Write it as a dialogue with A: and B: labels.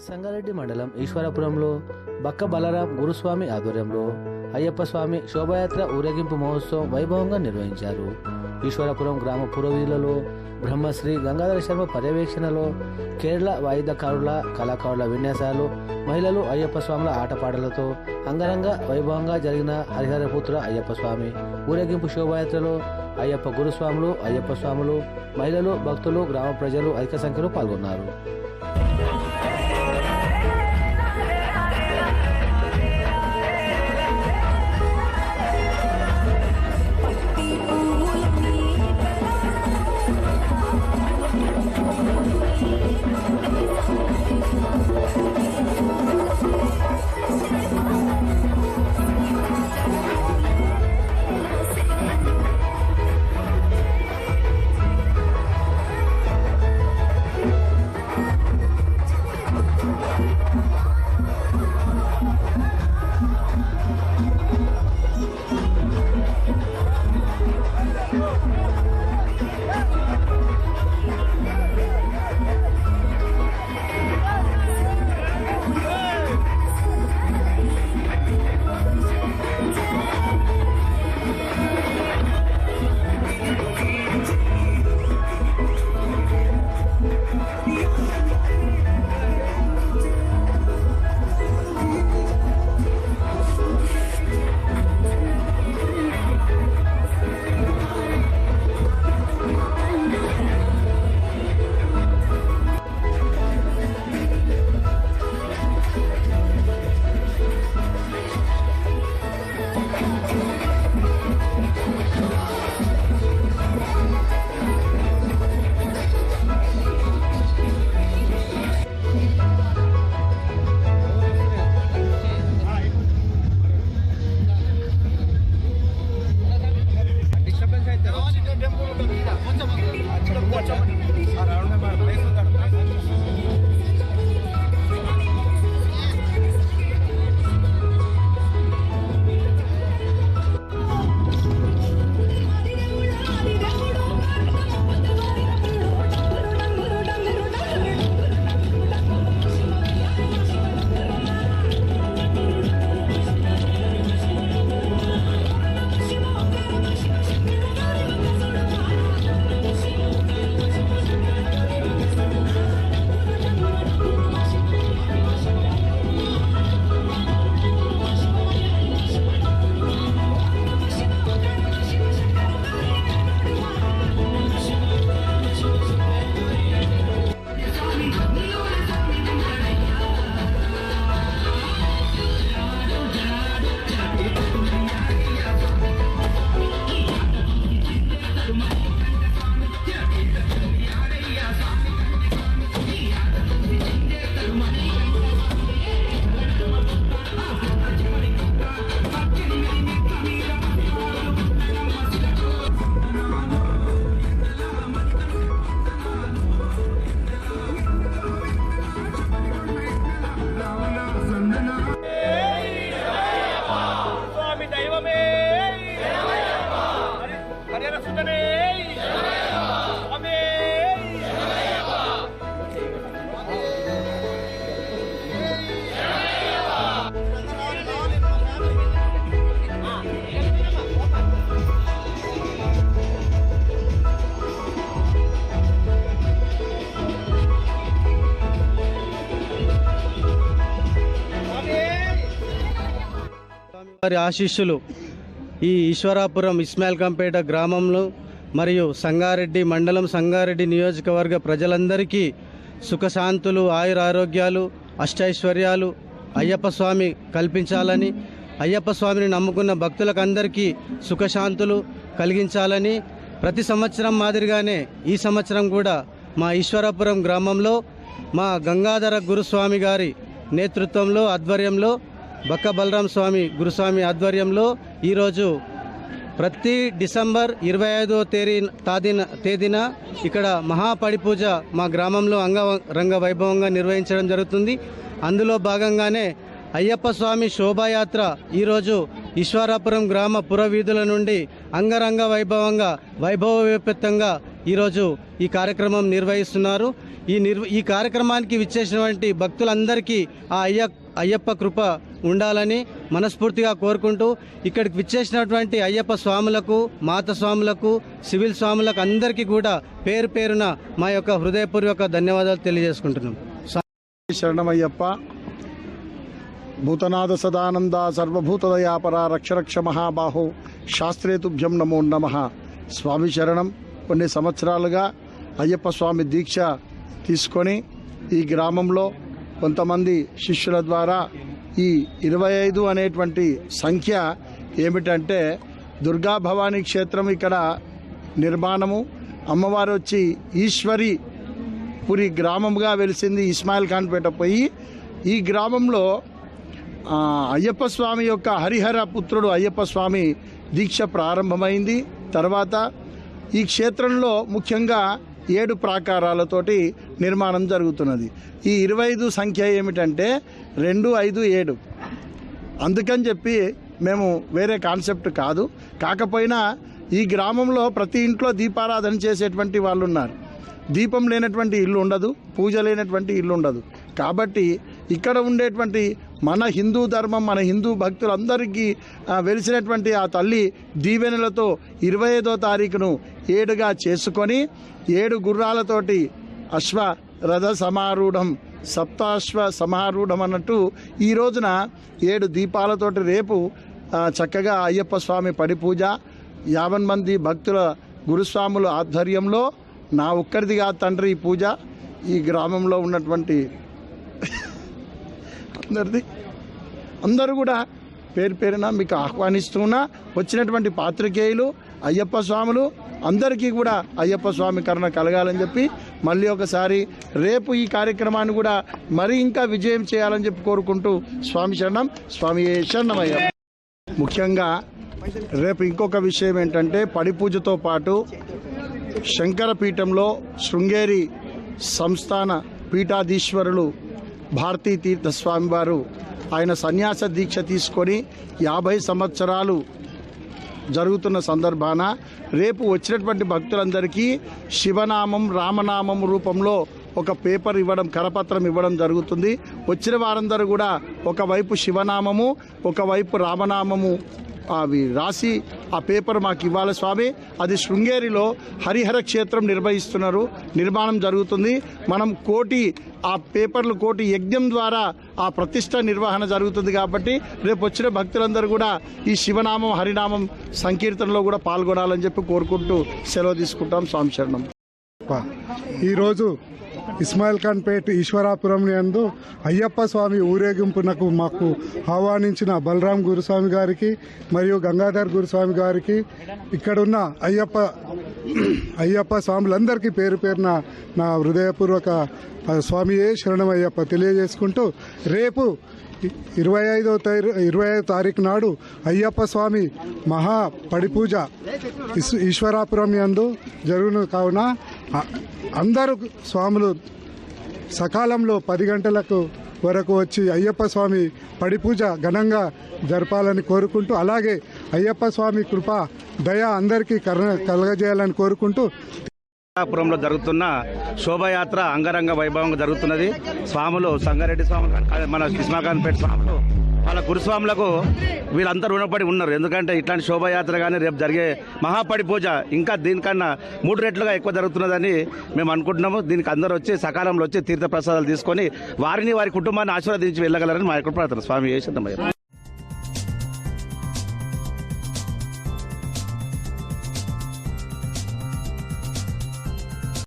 A: సంగారెడ్డి మండలం ఈశ్వరపురంలో బక్క బలరాం గురుస్వామి ఆధ్వర్యంలో అయ్యప్ప స్వామి శోభాయాత్ర ఊరేగింపు మహోత్సవం వైభవంగా నిర్వహించారు. ఈశ్వరపురం గ్రామ పురవీధులలో బ్రహ్మశ్రీ గంగాధర శర్మ పర్యవేక్షణలో కేరళ వాయిద్యకారుల కళాకారుల విన్యాసాలు, మహిళలు అయ్యప్ప స్వాముల ఆటపాటలతో అంగరంగ వైభవంగా జరిగిన హరిహరపుత్ర అయ్యప్ప స్వామి ఊరేగింపు శోభాయాత్రలో అయ్యప్ప గురుస్వాములు, అయ్యప్ప స్వాములు, మహిళలు, భక్తులు, గ్రామ ప్రజలు అధిక సంఖ్యలో పాల్గొన్నారు.
B: వారి ఆశీస్సులు ఈ ఈశ్వరాపురం ఇస్మాయిల్కంపేట గ్రామంలో మరియు సంగారెడ్డి మండలం, సంగారెడ్డి నియోజకవర్గ ప్రజలందరికీ సుఖశాంతులు, ఆయురారోగ్యాలు, అష్టైశ్వర్యాలు అయ్యప్ప స్వామి కల్పించాలని, అయ్యప్ప స్వామిని నమ్ముకున్న భక్తులకు అందరికీ సుఖశాంతులు కలిగించాలని ప్రతి సంవత్సరం మాదిరిగానే ఈ సంవత్సరం కూడా మా ఈశ్వరాపురం గ్రామంలో మా గంగాధర గురుస్వామి గారి నేతృత్వంలో, ఆధ్వర్యంలో, బక్క బలరాం స్వామి గురుస్వామి ఆధ్వర్యంలో ఈరోజు ప్రతి డిసెంబర్ 25వ తేదీన ఇక్కడ మహాపడి పూజ మా గ్రామంలో అంగరంగ వైభవంగా నిర్వహించడం జరుగుతుంది. అందులో భాగంగానే అయ్యప్ప స్వామి శోభాయాత్ర ఈరోజు ఈశ్వరాపురం గ్రామ పురవీధుల నుండి అంగరంగ వైభవంగా వైభవోపేతంగా ఈరోజు ఈ కార్యక్రమం నిర్వహిస్తున్నారు. ఈ కార్యక్రమానికి విచ్చేసినటువంటి భక్తులందరికీ ఆ అయ్యప్ప కృప ఉండాలని మనస్ఫూర్తిగా కోరుకుంటూ ఇక్కడికి విచ్చేసినటువంటి అయ్యప్ప స్వాములకు, మాత స్వాములకు, సివిల్ స్వాములకు అందరికీ కూడా పేరు పేరున మా యొక్క హృదయపూర్వక ధన్యవాదాలు తెలియజేసుకుంటున్నాం.
C: శరణమయ్యప్ప. భూతనాథ సదానంద సర్వభూతదయాపర రక్షరక్ష మహాబాహో శాస్త్రే తుభ్యం నమో నమః. స్వామి శరణం. కొన్ని సంవత్సరాలుగా అయ్యప్ప స్వామి దీక్ష తీసుకొని ఈ గ్రామంలో కొంతమంది శిష్యుల ద్వారా ఈ 25 అనేటువంటి సంఖ్య ఏమిటంటే దుర్గా భవానీ క్షేత్రం ఇక్కడ నిర్మాణము. అమ్మవారు వచ్చి ఈశ్వరి పురి గ్రామంగా వెలిసింది ఇస్మాయిల్ ఖాన్పేట పోయి. ఈ గ్రామంలో అయ్యప్ప స్వామి యొక్క హరిహర పుత్రుడు అయ్యప్ప స్వామి దీక్ష ప్రారంభమైంది. తర్వాత ఈ క్షేత్రంలో ముఖ్యంగా 7 ప్రాకారాలతోటి నిర్మాణం జరుగుతున్నది. ఈ 25 సంఖ్య ఏమిటంటే 2, 5, 7. అందుకని చెప్పి మేము వేరే కాన్సెప్ట్ కాదు. కాకపోయినా ఈ గ్రామంలో ప్రతి ఇంట్లో దీపారాధన చేసేటువంటి వాళ్ళు ఉన్నారు. దీపం లేనటువంటి ఇల్లు ఉండదు, పూజ లేనటువంటి ఇల్లు ఉండదు. కాబట్టి ఇక్కడ ఉండేటువంటి మన హిందూ ధర్మం, మన హిందూ భక్తులందరికీ వెలిసినటువంటి ఆ తల్లి దీవెనలతో 25వ తారీఖును 7గా చేసుకొని 7 గుర్రాలతోటి అశ్వ రథ సమారూఢం, సప్తాశ్వ సమారూఢం అన్నట్టు ఈ రోజున 7 దీపాలతోటి రేపు చక్కగా అయ్యప్ప స్వామి పడి పూజ 50 మంది భక్తుల గురుస్వాముల ఆధ్వర్యంలో, నా ఒక్కరిది కాదు తండ్రి ఈ పూజ, ఈ గ్రామంలో ఉన్నటువంటి అందరూ కూడా పేరు పేరున మీకు ఆహ్వానిస్తున్నా. వచ్చినటువంటి పాత్రికేయులు, అయ్యప్ప స్వాములు అందరికీ కూడా అయ్యప్ప స్వామి కరుణ కలగాలని చెప్పి మళ్ళీ ఒకసారి రేపు ఈ కార్యక్రమాన్ని కూడా మరి ఇంకా విజయం చేయాలని చెప్పి కోరుకుంటూ స్వామి శరణం. స్వామి శరణమయ్య. ముఖ్యంగా రేపు ఇంకొక విషయం ఏంటంటే పడి పూజతో పాటు శంకరపీఠంలో శృంగేరి సంస్థాన పీఠాధీశ్వరులు భారతీ తీర్థ స్వామి వారు ఆయన సన్యాస దీక్ష తీసుకొని 50 సంవత్సరాలు జరుగుతున్న సందర్భాన రేపు వచ్చినటువంటి భక్తులందరికీ శివనామం, రామనామం రూపంలో ఒక పేపర్ ఇవ్వడం, కరపత్రం ఇవ్వడం జరుగుతుంది. వచ్చిన వారందరూ కూడా ఒకవైపు శివనామము, ఒకవైపు రామనామము అవి రాసి ఆ పేపర్ మాకు ఇవ్వాలి స్వామి. అది శృంగేరిలో హరిహర క్షేత్రం నిర్మాణం జరుగుతుంది. మనం ఆ పేపర్లు 1 యజ్ఞం ద్వారా ఆ ప్రతిష్ట నిర్వహణ జరుగుతుంది. కాబట్టి రేపు వచ్చిన భక్తులందరూ కూడా ఈ శివనామం, హరినామం సంకీర్తనలో కూడా పాల్గొనాలని చెప్పి కోరుకుంటూ సెలవు తీసుకుంటాం. స్వామి శరణం.
D: ఈరోజు ఇస్మాయిల్ ఖాన్పేట్ ఈశ్వరాపురం నందు అయ్యప్ప స్వామి ఊరేగింపునకు మాకు ఆహ్వానించిన బలరాం గురుస్వామి గారికి మరియు గంగాధర్ గురుస్వామి గారికి, ఇక్కడున్న అయ్యప్ప స్వాములందరికీ పేరు పేరున నా హృదయపూర్వక స్వామియే శరణమయ్యప్ప తెలియజేసుకుంటూ రేపు 25వ తారీఖు నాడు అయ్యప్ప స్వామి మహా పడిపూజ ఈశ్వరాపురం యందు జరుగును. కావున అందరూ స్వాములు సకాలంలో 10 గంటలకు వరకు వచ్చి అయ్యప్ప స్వామి పడిపూజ ఘనంగా జరపాలని కోరుకుంటూ, అలాగే అయ్యప్ప స్వామి కృప దయ అందరికీ కలగజేయాలని కోరుకుంటూ
E: పురంలో జరుగుతున్న శోభయాత్ర అంగరంగ వైభవంగా జరుగుతున్నది. స్వాములు సంగారెడ్డి స్వాములు, మన ఇస్మాయిల్ ఖాన్పేట స్వాములు, వాళ్ళ గురుస్వాములకు వీళ్ళందరూ రుణపడి ఉన్నారు. ఎందుకంటే ఇట్లాంటి శోభయాత్ర కానీ రేపు జరిగే మహాపడి పూజ ఇంకా దీనికన్నా 3 రెట్లుగా ఎక్కువ జరుగుతున్నదని మేము అనుకుంటున్నాము. దీనికి అందరూ వచ్చి సకాలంలో వచ్చి తీర్థ ప్రసాదాలు తీసుకొని వారిని, వారి కుటుంబాన్ని ఆశీర్వదించి వెళ్ళగలరని మా యొక్క ప్రార్థన. స్వామి శరణమయ్య.